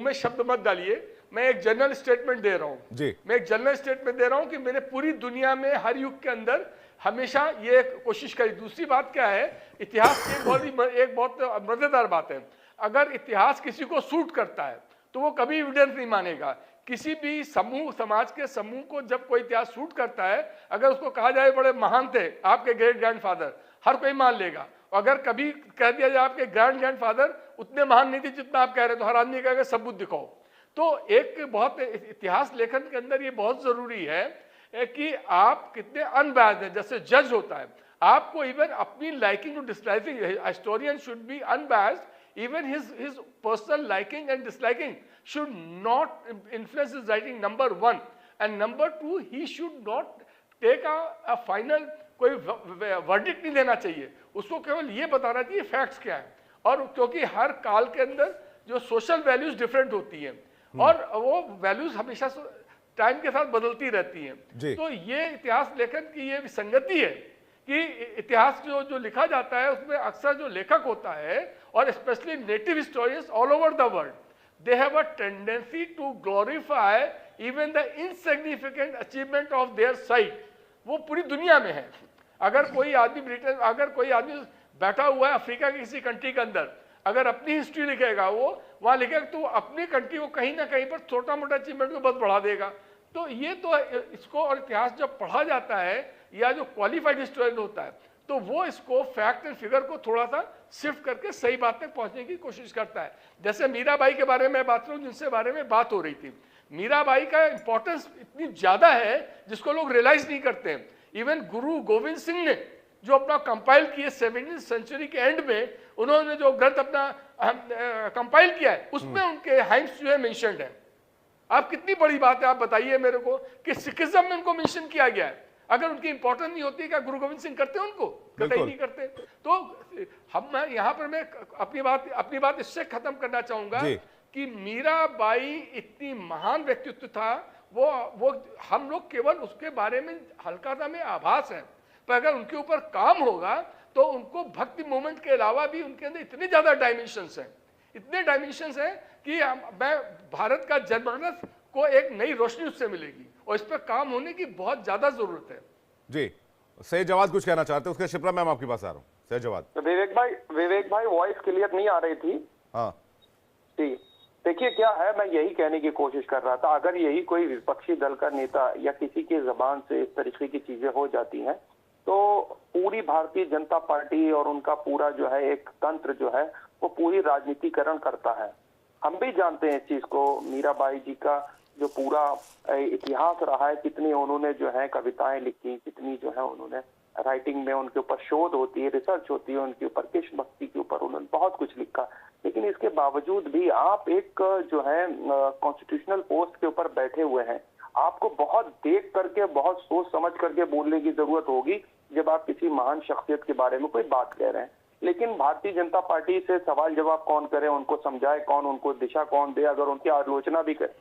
में शब्द मत डालिए, मैं एक जनरल स्टेटमेंट दे रहा हूं जी। मैं एक जनरल स्टेटमेंट दे रहा हूं कि मैंने पूरी दुनिया में हर युग के अंदर हमेशा ये कोशिश करी। दूसरी बात क्या है, इतिहास की एक बहुत मजेदार बात है, अगर इतिहास किसी को सूट करता है तो वो कभी एविडेंस नहीं मानेगा। किसी भी समूह, समाज के समूह को जब कोई इतिहास सूट करता है, अगर उसको कहा जाए बड़े महान थे आपके ग्रेट ग्रैंडफादर, हर कोई मान लेगा। अगर कभी कह दिया जाए आपके ग्रैंडफादर उतने महान नहीं थे जितना आप कह रहे, तो हर आदमी कहेगा सबूत दिखाओ। तो एक बहुत इतिहास लेखन के अंदर ये बहुत जरूरी है कि आप कितने अनबायस्ड हैं। जैसे जज होता है, आपको इवन अपनी liking to disliking, historian should be unbiased, even his personal liking and disliking should not influence his writing, number one. And number two, he should not take a final कोई verdict नहीं देना चाहिए, उसको केवल ये बताना चाहिए फैक्ट्स क्या है। और क्योंकि हर काल के अंदर जो सोशल वैल्यूज डिफरेंट होती हैं और वो वैल्यूज हमेशा टाइम के साथ बदलती रहती हैं। तो ये इतिहास लेखन की ये संगति है कि इतिहास जो लिखा जाता है उसमें अक्सर जो लेखक होता है, और specially native historians all over the world, they have a tendency to glorify even the insignificant achievement of their side. वो पूरी दुनिया में है। अगर कोई आदमी अगर कोई आदमी बैठा हुआ है अफ्रीका की किसी कंट्री के अंदर, अगर अपनी हिस्ट्री लिखेगा, वो वहाँ लिखेगा तो अपनी कंट्री को कहीं ना कहीं पर छोटा मोटा अचीवमेंट को बहुत बढ़ा देगा। तो ये तो इसको, और इतिहास जब पढ़ा जाता है या जो क्वालिफाइड हिस्टोरियन होता है तो वो इसको फैक्ट एंड फिगर को थोड़ा सा शिफ्ट करके सही बात तक पहुंचने की कोशिश करता है। जैसे मीराबाई के बारे में बात करूं, जिनसे बारे में बात हो रही थी, मीराबाई का इंपॉर्टेंस इतनी ज्यादा है जिसको लोग रियलाइज नहीं करते हैं। इवन गुरु गोविंद सिंह ने जो अपना कंपाइल किए 17वीं सेंचुरी के एंड में, उन्होंने जो ग्रंथ अपना कंपाइल किया है उसमें उनके हाइम्स जो है मेंशन्ड है। आप कितनी बड़ी बात है, आप बताइए मेरे को कि सिखिज्म में उनको मेंशन किया गया है। अगर उनकी इंपॉर्टेंस नहीं होती, क्या गुरु गोविंद सिंह करते उनको? कतई नहीं करते। तो हम यहाँ पर मैं अपनी बात इससे खत्म करना चाहूंगा कि मीराबाई इतनी महान व्यक्तित्व था, वो हम लोग केवल उसके बारे में हल्का सा में आभास है, पर अगर उनके ऊपर काम होगा तो उनको भक्ति मूवमेंट के अलावा भी उनके अंदर इतने ज्यादा डायमेंशंस हैं, इतने डायमेंशंस हैं कि मैं भारत का जनमानस को एक नई रोशनी उससे मिलेगी, और इस पर काम होने की बहुत ज्यादा जरूरत है। जी, सैयद जवाद कुछ कहना चाहते हैं, उसके शिप्रा मैम आपके पास आ रहा हूँ। सैयद जवाद। तो विवेक भाई वॉइस क्लियर नहीं आ रही थी। हाँ जी, देखिए क्या है, मैं यही कहने की कोशिश कर रहा था, अगर यही कोई विपक्षी दल का नेता या किसी की जबान से इस तरीके की चीजें हो जाती हैं तो पूरी भारतीय जनता पार्टी और उनका पूरा जो है एक तंत्र जो है वो पूरी राजनीतिकरण करता है। हम भी जानते हैं इस चीज को। मीराबाई जी का जो पूरा इतिहास रहा है, कितनी उन्होंने जो है कविताएं लिखी, कितनी जो है उन्होंने राइटिंग में उनके ऊपर शोध होती है, रिसर्च होती है उनके ऊपर, कृष्ण भक्ति के ऊपर उन्होंने बहुत कुछ लिखा। लेकिन इसके बावजूद भी आप एक जो है कॉन्स्टिट्यूशनल पोस्ट के ऊपर बैठे हुए हैं, आपको बहुत देख करके, बहुत सोच समझ करके बोलने की जरूरत होगी जब आप किसी महान शख्सियत के बारे में कोई बात कह रहे हैं। लेकिन भारतीय जनता पार्टी से सवाल जवाब कौन करे, उनको समझाए कौन, उनको दिशा कौन दे, अगर उनकी आलोचना भी करे।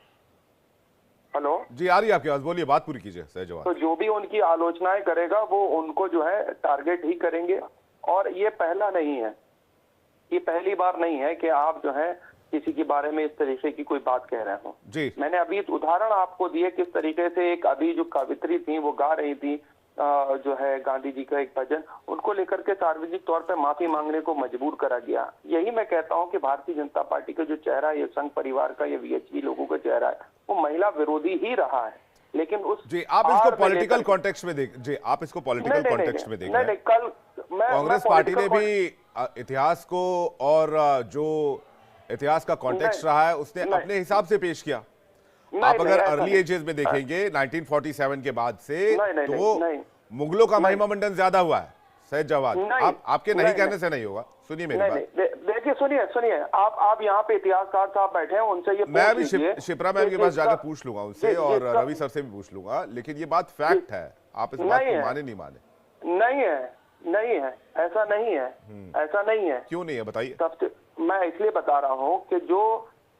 हेलो जी, आ रही है आपकी आवाज, बोलिए, बात पूरी कीजिए सैयद जवाद। तो जो भी उनकी आलोचनाएं करेगा वो उनको जो है टारगेट ही करेंगे। और ये पहला नहीं है, ये पहली बार नहीं है कि आप जो है किसी के बारे में इस तरीके की कोई बात कह रहे हो। जी, मैंने अभी उदाहरण आपको दिए किस तरीके से एक अभी जो कवित्री थी वो गा रही थी जो है गांधी जी का एक भजन, उनको लेकर के सार्वजनिक तौर पे माफी मांगने को मजबूर करा गया। यही मैं कहता हूं कि भारतीय जनता पार्टी का जो चेहरा है, ये संघ परिवार का, ये वीएचपी लोगों का चेहरा है, वो महिला विरोधी ही रहा है। लेकिन उस जी, आप इसको पॉलिटिकल कॉन्टेक्स्ट में देख, जी आप इसको पॉलिटिकल कॉन्टेक्स्ट में देख रहे हैं। कल कांग्रेस पार्टी ने भी इतिहास को और जो इतिहास का कॉन्टेक्स्ट रहा है उसने अपने हिसाब से पेश किया। आप अगर अर्ली एजेस में देखेंगे 1947 के बाद से तो मुगलों का महिमा मंडन ज्यादा हुआ है। सैयद जवाद, आपके नहीं कहने से नहीं होगा, सुनिए मेरी बात। देखिए सुनिए, आप यहाँ पे इतिहासकार साहब बैठे हैं, उनसे ये मैं भी शिप्रा मैम के पास जाकर पूछ लूंगा उनसे, और रवि सर से भी पूछ लूंगा, लेकिन ये बात फैक्ट है, आप इस बात को माने नहीं माने। नहीं है, ऐसा नहीं है, ऐसा नहीं है। क्यों नहीं है, बताइए। सबसे मैं इसलिए बता रहा हूँ कि जो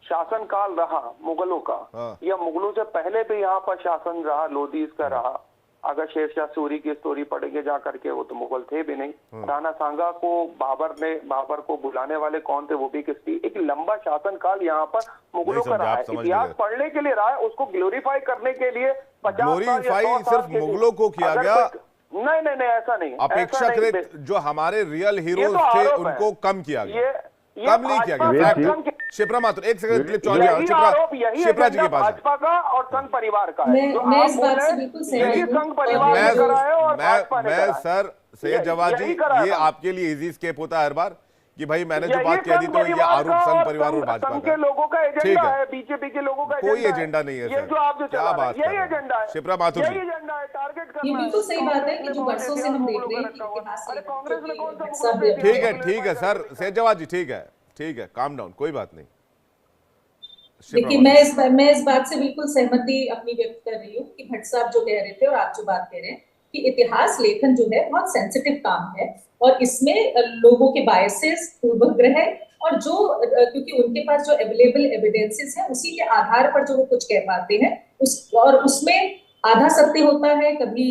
शासनकाल रहा मुगलों का, या मुगलों से पहले भी यहाँ पर शासन रहा, लोदीज का रहा, अगर शेरशाह सूरी की स्टोरी पढ़ेंगे जा करके, वो तो मुगल थे भी नहीं। राणा सांगा को बाबर को बुलाने वाले कौन थे, वो भी किसकी, एक लंबा शासनकाल यहाँ पर मुगलों का रहा है। इतिहास पढ़ने के लिए रहा है, उसको ग्लोरीफाई करने के लिए 50 साल या 100 साल सिर्फ मुगलों को किया गया। नहीं ऐसा नहीं, अपेक्षाकृत जो हमारे रियल हीरोज थे उनको कम किया गया, कम नहीं किया गया। शिप्रा माथुर, एक सेकंड, क्लिप शिप्रा जी के पास। भाजपा का और संघ परिवार का है। मैं इस बात से बिल्कुल सहमत हूं। संघ परिवार ने करा है और भाजपा ने करा है। सर सैयद जवाद जी, ये आपके लिए इजी स्केप होता है हर बार कि भाई मैंने जो बात कह दी तो ये आरोप संघ परिवार और भाजपा का, के लोगों का एजेंडा है, बीजेपी के लोगों का कोई एजेंडा नहीं है। ये जो आप जो क्या बात, यही एजेंडा है। शिप्रा माथुर जी, एजेंडा है, टारगेट करना। ये बिल्कुल सही बात है कि जो वर्षों से हम देख रहे हैं कि कांग्रेस में कौन सा सब ठीक है सर, सैयद जवाद जी ठीक है, काम डाउन, कोई बात नहीं। देखिए, मैं इस बात से बिल्कुल सहमति अपनी व्यक्त कर रही हूँ कि भट्ट साहब जो कह रहे थे और आप जो बात कह रहे हैं कि इतिहास लेखन जो है बहुत सेंसिटिव काम है और इसमें लोगों के बायसेस, पूर्वाग्रह और जो क्योंकि उनके पास जो अवेलेबल एविडेंसेस है उसी के आधार पर जो वो कुछ कह पाते हैं और उसमें आधा सत्य होता है, कभी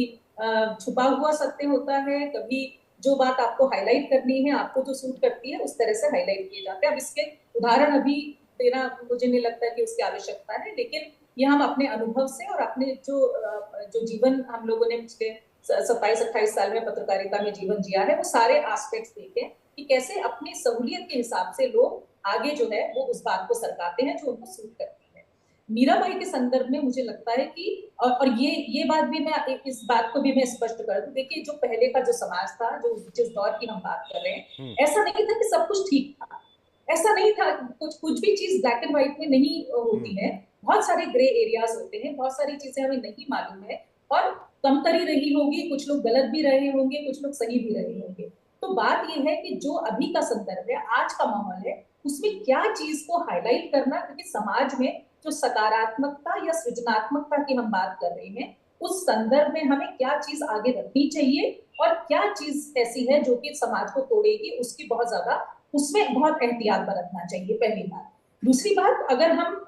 छुपा हुआ सत्य होता है, कभी जो बात आपको हाईलाइट करनी है, आपको जो सूट करती है उस तरह से हाईलाइट किए जाते हैं। अब इसके उदाहरण अभी देना मुझे नहीं लगता कि उसकी आवश्यकता है, लेकिन ये हम अपने अनुभव से और अपने जो जीवन हम लोगों ने पिछले 27-28 साल में पत्रकारिता में जीवन जिया है, वो सारे एस्पेक्ट्स देखे कि कैसे अपनी सहूलियत के हिसाब से लोग आगे जो है वो उस बात को सरकाते हैं जो उनको सूट करती है। मीराबाई के संदर्भ में मुझे लगता है कि और ये बात भी मैं इस बात को भी मैं स्पष्ट कर दूं, देखिए जो पहले का जो समाज था, जो जिस दौर की हम बात कर रहे हैं, ऐसा नहीं था कि सब कुछ ठीक था, ऐसा नहीं था, कुछ भी चीज ब्लैक एंड व्हाइट में नहीं होती है, बहुत सारे ग्रे एरियाज होते हैं, बहुत सारी चीजें हमें नहीं मालूम है और कमतरी रही होगी, कुछ लोग गलत भी रहे होंगे, कुछ लोग सही भी रहे होंगे। तो बात यह है कि जो अभी का संदर्भ है, आज का माहौल है, उसमें क्या चीज को हाईलाइट करना, क्योंकि समाज में जो सकारात्मकता या सृजनात्मकता की हम बात कर रहे हैं, उस संदर्भ में हमें क्या चीज आगे रखनी चाहिए और क्या चीज ऐसी है जो कि समाज को तोड़ेगी, उसकी बहुत ज्यादा उसमें बहुत एहतियात बरतना चाहिए, पहली बात। दूसरी बात, अगर हम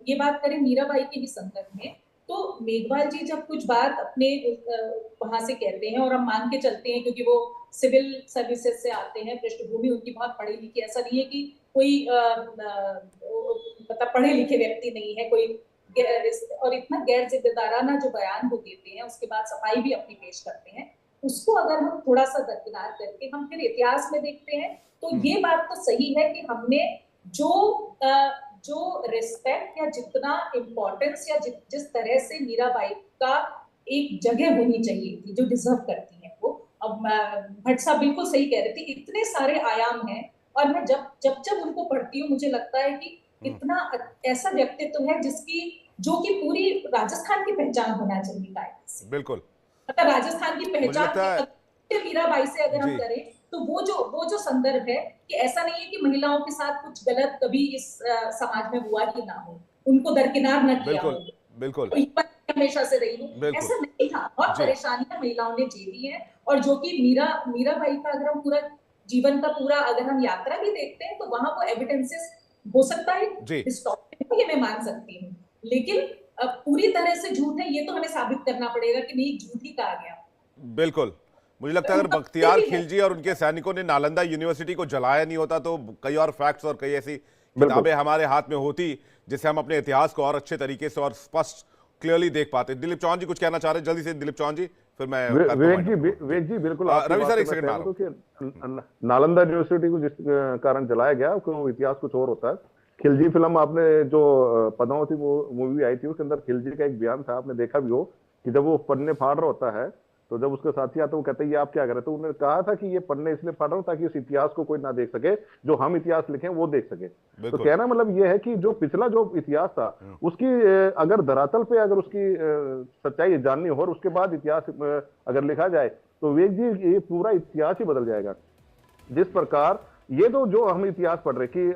ये बात करें मीराबाई के भी संदर्भ में, तो मेघवाल जी जब कुछ बात अपने वहां से कहते हैं और हम मान के चलते हैं क्योंकि वो सिविल सर्विसेज से आते हैं, पृष्ठभूमि उनकी बहुत पढ़ी लिखी, ऐसा नहीं है कि कोई मतलब पढ़े लिखे व्यक्ति नहीं है कोई, और इतना गैर जिम्मेदाराना जो बयान वो देते हैं, उसके बाद सफाई भी अपनी पेश करते हैं, उसको अगर हम थोड़ा सा दरकिनार करके हम फिर इतिहास में देखते हैं तो ये बात तो सही है कि हमने जो रिस्पेक्ट या जितना इम्पोर्टेंस या जिस तरह से मीराबाई का एक जगह होनी चाहिए थी जो डिजर्व करती है वो, अब भट्ट साहब बिल्कुल सही कह रहे थे, इतने सारे आयाम हैं और मैं जब उनको पढ़ती हूँ मुझे लगता है कि इतना ऐसा व्यक्तित्व है जो कि पूरी राजस्थान की पहचान होना चाहिए कायदे से। बिल्कुल, मतलब राजस्थान की पहचान मीराबाई से अगर हम करें तो वो जो संदर्भ है कि ऐसा नहीं है कि महिलाओं के साथ कुछ गलत कभी इस समाज में हुआ ही ना हो, उनको दरकिनार न किया हो, बिल्कुल हमेशा से रही हो, ऐसा नहीं था। बहुत परेशानियां महिलाओं ने झेली है और जो कि मीराबाई का अगर हम पूरा जीवन का पूरा अगर हम यात्रा भी देखते हैं तो वहां वो एविडेंसेस हो सकता है हिस्टोरिकल, ये मैं मान सकती हूँ, लेकिन पूरी तरह से झूठ है ये तो हमें साबित करना पड़ेगा कि नहीं झूठ ही कहा गया। बिल्कुल, मुझे लगता है अगर बख्तियार खिलजी और उनके सैनिकों ने नालंदा यूनिवर्सिटी को जलाया नहीं होता तो कई और फैक्ट्स और कई ऐसी किताबें हमारे हाथ में होती जिससे हम अपने इतिहास को और अच्छे तरीके से और स्पष्ट क्लियरली देख पाते। दिलीप चौहान जी कुछ कहना चाह रहे हैं, जल्दी से दिलीप चौहान जी, फिर मैं विवेक जी बिल्कुल रवि सर एक सेकंड, नालंदा यूनिवर्सिटी को जिस कारण जलाया गया वो इतिहास कुछ और होता है। खिलजी फिल्म आपने जो पद्मावती मूवी आई थी उसके अंदर खिलजी का एक बयान था, आपने देखा भी हो कि जब वो पन्ने फाड़ रहा होता है तो जब उसके साथी आता है वो कहते हैं ये आप क्या कर रहे, तो उन्होंने कहा था कि ये पन्ने इसलिए फाड़ रहा हूं ताकि उस इतिहास को कोई ना देख सके, जो हम इतिहास लिखें वो देख सके। तो कहना मतलब ये है कि जो पिछला जो इतिहास था उसकी अगर धरातल पे अगर उसकी सच्चाई जाननी हो और उसके बाद इतिहास अगर लिखा जाए तो विवेक जी ये पूरा इतिहास ही बदल जाएगा। जिस प्रकार ये तो जो हम इतिहास पढ़ रहे कि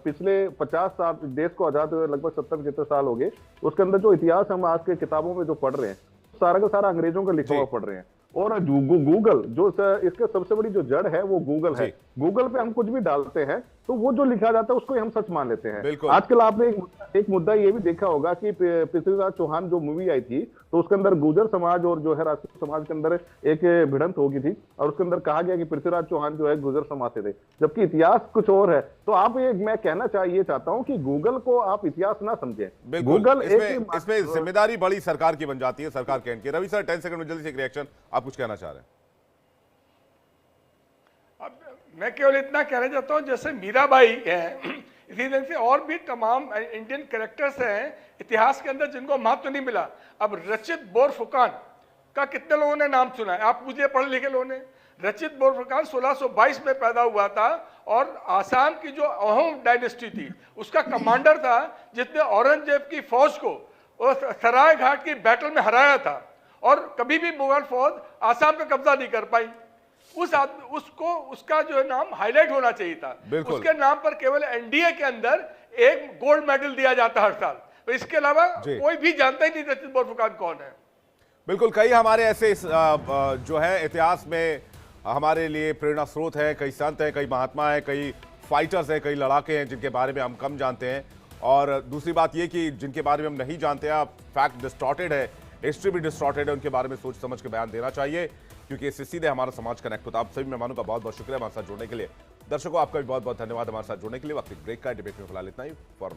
पिछले 50 साल देश को आजाद हुए लगभग 70-75 साल हो गए, उसके अंदर जो इतिहास हम आज के किताबों में जो पढ़ रहे हैं सारा का सारा अंग्रेजों का लिखा हुआ पढ़ रहे हैं। और गूगल जो इसके सबसे बड़ी जो जड़ है वो गूगल है, गूगल पे हम कुछ भी डालते हैं तो वो जो लिखा जाता है उसको हम सच मान लेते हैं। आजकल आपने एक मुद्दा ये भी देखा होगा कि पृथ्वीराज चौहान जो मूवी आई थी तो उसके अंदर गुर्जर समाज और जो है राजपूत समाज के अंदर एक भिड़ंत हो गई थी और उसके अंदर कहा गया कि पृथ्वीराज चौहान जो है गुर्जर समाज से थे, जबकि इतिहास कुछ और है। तो आप ये मैं कहना ये चाहता हूं कि गूगल को आप इतिहास ना समझें। गूगल इसमें जिम्मेदारी बड़ी सरकार की बन जाती है, सरकार के एंड की। रवि सर 10 सेकंड में जल्दी से एक रिएक्शन, आप कुछ कहना चाह रहे हैं? मैं केवल इतना कहना चाहता हूं, जैसे मीराबाई है, इसी तरह से और भी तमाम इंडियन कैरेक्टर्स हैं इतिहास के अंदर जिनको महत्व नहीं मिला। अब रचित बोरफुकान का कितने लोगों ने नाम सुना है? आप मुझे पढ़े लिखे लोगों ने। रचित बोरफुकान 1622 में पैदा हुआ था और आसाम की जो अहोम डायनेस्टी थी उसका कमांडर था, जिसने औरंगजेब की फौज को सराय घाट की बैटल में हराया था और कभी भी मुगल फौज आसाम पे कब्जा नहीं कर पाई। उसको उसका जो है नाम हाईलाइट होना चाहिए था। उसके नाम पर केवल एनडीए के अंदर एक गोल्ड मेडल दिया जाता हर साल, तो इसके अलावा कोई भी जानता ही नहीं रचित बोरफुकान कौन है। बिल्कुल, कई हमारे ऐसे जो है इतिहास में हमारे लिए प्रेरणा स्रोत है, कई संत हैं, कई महात्मा हैं, कई फाइटर्स हैं, कई लड़ाके हैं जिनके बारे में हम कम जानते हैं। और दूसरी बात ये कि जिनके बारे में हम नहीं जानते हैं, फैक्ट डिस्टॉर्टेड है, हिस्ट्री भी डिस्टॉर्टेड है, उनके बारे में सोच समझ के बयान देना चाहिए, क्योंकि इससे सीधे हमारा समाज कनेक्ट होता है। आप सभी मेहमानों का बहुत बहुत शुक्रिया हमारे साथ जुड़ने के लिए। दर्शकों, आपका भी बहुत बहुत धन्यवाद हमारे साथ जुड़ने के लिए। वक्त ब्रेक का डिबेट में फिलहाल इतना ही। फॉर